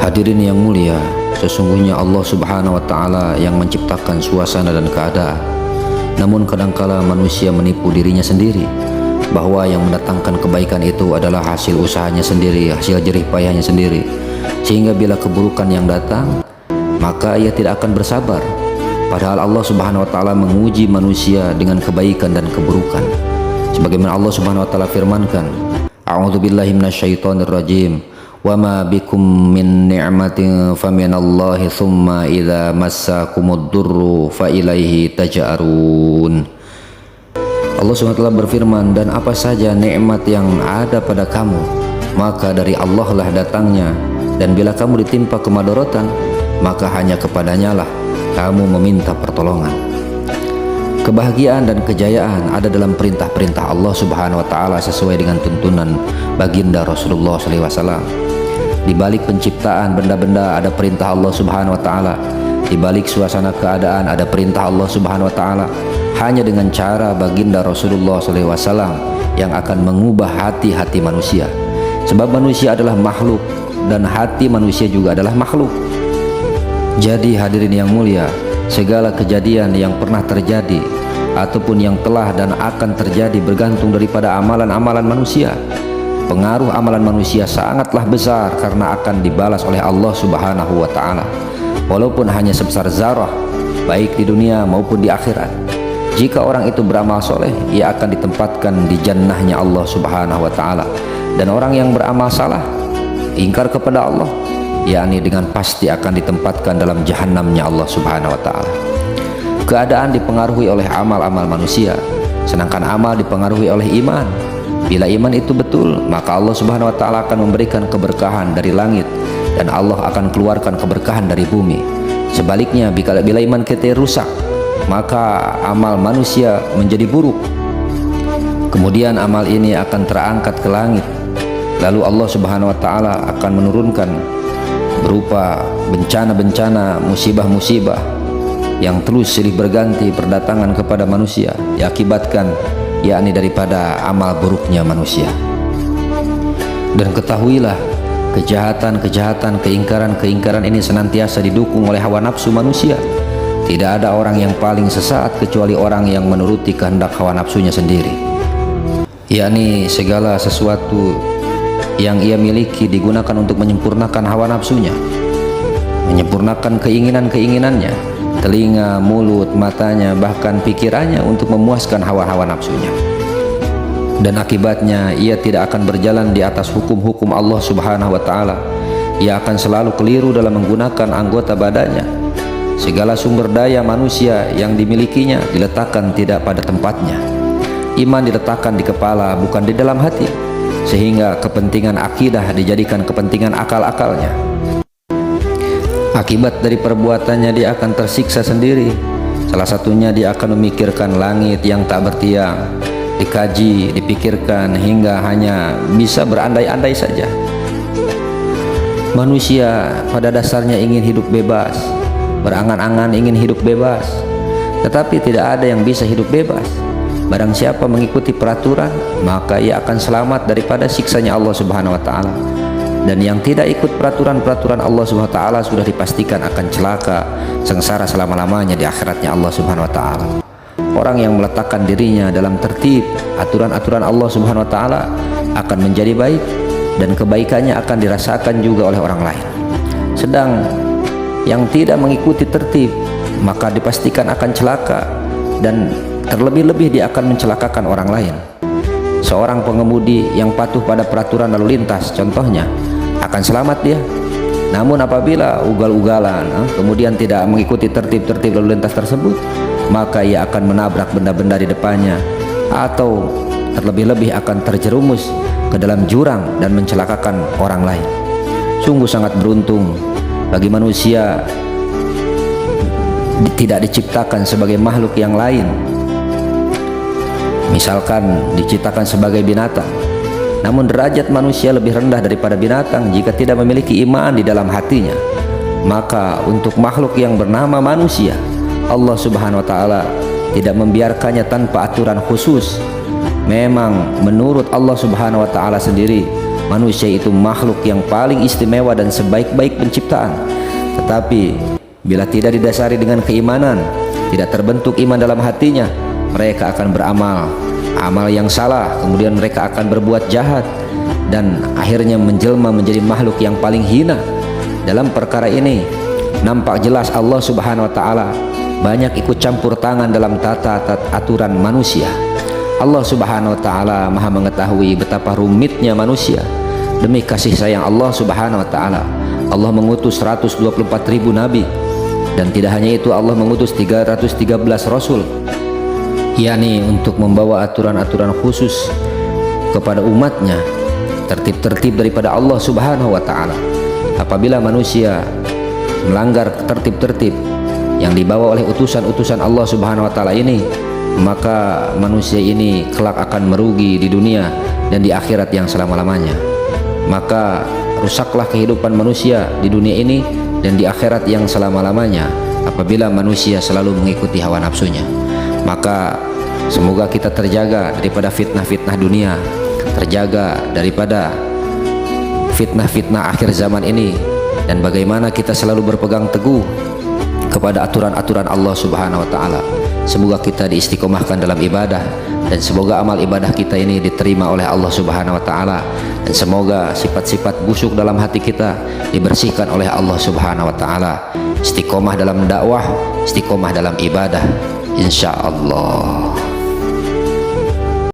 Hadirin yang mulia, sesungguhnya Allah Subhanahu wa Ta'ala yang menciptakan suasana dan keadaan. Namun kadangkala manusia menipu dirinya sendiri bahwa yang mendatangkan kebaikan itu adalah hasil usahanya sendiri, hasil jerih payahnya sendiri, sehingga bila keburukan yang datang maka ia tidak akan bersabar. Padahal Allah Subhanahu wa Ta'ala menguji manusia dengan kebaikan dan keburukan. Sebagaimana Allah Subhanahu wa Ta'ala firmankan, A'udzubillahi minasyaitonir rajim, wa ma bikum min ni'matin faminallahi thumma idza massakumud durru fa ilaihi taj'arun. Allah SWT berfirman, dan apa saja nikmat yang ada pada kamu maka dari Allah lah datangnya, dan bila kamu ditimpa kemadharatan maka hanya kepadanya lah kamu meminta pertolongan. Kebahagiaan dan kejayaan ada dalam perintah-perintah Allah Subhanahu wa Ta'ala sesuai dengan tuntunan baginda Rasulullah SAW. Di balik penciptaan benda-benda ada perintah Allah Subhanahu wa Ta'ala. Di balik suasana keadaan ada perintah Allah Subhanahu wa Ta'ala. Hanya dengan cara baginda Rasulullah SAW yang akan mengubah hati-hati manusia. Sebab manusia adalah makhluk dan hati manusia juga adalah makhluk. Jadi hadirin yang mulia, segala kejadian yang pernah terjadi ataupun yang telah dan akan terjadi bergantung daripada amalan-amalan manusia. Pengaruh amalan manusia sangatlah besar karena akan dibalas oleh Allah Subhanahu wa Ta'ala, walaupun hanya sebesar zarah, baik di dunia maupun di akhirat. Jika orang itu beramal soleh, ia akan ditempatkan di jannahnya Allah Subhanahu wa Ta'ala. Dan orang yang beramal salah, ingkar kepada Allah, yakni dengan pasti akan ditempatkan dalam jahannamnya Allah Subhanahu wa Ta'ala. Keadaan dipengaruhi oleh amal-amal manusia, sedangkan amal dipengaruhi oleh iman. Bila iman itu betul, maka Allah Subhanahu wa Ta'ala akan memberikan keberkahan dari langit, dan Allah akan keluarkan keberkahan dari bumi. Sebaliknya, bila iman kita rusak, maka amal manusia menjadi buruk. Kemudian amal ini akan terangkat ke langit, lalu Allah Subhanahu wa Ta'ala akan menurunkan berupa bencana-bencana, musibah-musibah yang terus silih berganti berdatangan kepada manusia, diakibatkan yakni daripada amal buruknya manusia. Dan ketahuilah, kejahatan-kejahatan, keingkaran-keingkaran ini senantiasa didukung oleh hawa nafsu manusia. Tidak ada orang yang paling sesat kecuali orang yang menuruti kehendak hawa nafsunya sendiri, yakni segala sesuatu yang ia miliki digunakan untuk menyempurnakan hawa nafsunya, menyempurnakan keinginan-keinginannya, telinga, mulut, matanya, bahkan pikirannya untuk memuaskan hawa-hawa nafsunya. Dan akibatnya ia tidak akan berjalan di atas hukum-hukum Allah Subhanahu wa Ta'ala. Ia akan selalu keliru dalam menggunakan anggota badannya. Segala sumber daya manusia yang dimilikinya diletakkan tidak pada tempatnya. Iman diletakkan di kepala, bukan di dalam hati, sehingga kepentingan akidah dijadikan kepentingan akal-akalnya. Akibat dari perbuatannya dia akan tersiksa sendiri. Salah satunya dia akan memikirkan langit yang tak bertiang, dikaji, dipikirkan hingga hanya bisa berandai-andai saja. Manusia pada dasarnya ingin hidup bebas, berangan-angan ingin hidup bebas, tetapi tidak ada yang bisa hidup bebas. Barang siapa mengikuti peraturan, maka ia akan selamat daripada siksanya Allah Subhanahu wa Ta'ala. Dan yang tidak ikut peraturan-peraturan Allah Subhanahu wa Ta'ala sudah dipastikan akan celaka, sengsara selama-lamanya di akhiratnya Allah Subhanahu wa Ta'ala. Orang yang meletakkan dirinya dalam tertib aturan-aturan Allah Subhanahu wa Ta'ala akan menjadi baik, dan kebaikannya akan dirasakan juga oleh orang lain. Sedang yang tidak mengikuti tertib, maka dipastikan akan celaka, dan terlebih-lebih dia akan mencelakakan orang lain. Seorang pengemudi yang patuh pada peraturan lalu lintas contohnya akan selamat dia. Namun apabila ugal-ugalan kemudian tidak mengikuti tertib-tertib lalu lintas tersebut, maka ia akan menabrak benda-benda di depannya, atau terlebih-lebih akan terjerumus ke dalam jurang dan mencelakakan orang lain. Sungguh sangat beruntung bagi manusia tidak diciptakan sebagai makhluk yang lain. Misalkan diciptakan sebagai binatang, namun derajat manusia lebih rendah daripada binatang jika tidak memiliki iman di dalam hatinya. Maka untuk makhluk yang bernama manusia, Allah Subhanahu wa Ta'ala tidak membiarkannya tanpa aturan khusus. Memang menurut Allah Subhanahu wa Ta'ala sendiri, manusia itu makhluk yang paling istimewa dan sebaik-baik penciptaan. Tetapi bila tidak didasari dengan keimanan, tidak terbentuk iman dalam hatinya, mereka akan beramal amal yang salah, kemudian mereka akan berbuat jahat dan akhirnya menjelma menjadi makhluk yang paling hina. Dalam perkara ini nampak jelas Allah Subhanahu wa taala banyak ikut campur tangan dalam tata aturan manusia. Allah Subhanahu wa taala Maha mengetahui betapa rumitnya manusia. Demi kasih sayang Allah Subhanahu wa taala, Allah mengutus 124.000 nabi, dan tidak hanya itu, Allah mengutus 313 rasul, yakni untuk membawa aturan-aturan khusus kepada umatnya, tertib-tertib daripada Allah Subhanahu wa taala. Apabila manusia melanggar tertib-tertib yang dibawa oleh utusan-utusan Allah Subhanahu wa taala ini, maka manusia ini kelak akan merugi di dunia dan di akhirat yang selama-lamanya. Maka rusaklah kehidupan manusia di dunia ini dan di akhirat yang selama-lamanya apabila manusia selalu mengikuti hawa nafsunya. Maka semoga kita terjaga daripada fitnah-fitnah dunia, terjaga daripada fitnah-fitnah akhir zaman ini, dan bagaimana kita selalu berpegang teguh kepada aturan-aturan Allah Subhanahu wa taala. Semoga kita diistiqomahkan dalam ibadah, dan semoga amal ibadah kita ini diterima oleh Allah Subhanahu wa taala, dan semoga sifat-sifat busuk dalam hati kita dibersihkan oleh Allah Subhanahu wa taala. Istiqomah dalam dakwah, istiqomah dalam ibadah, insyaallah.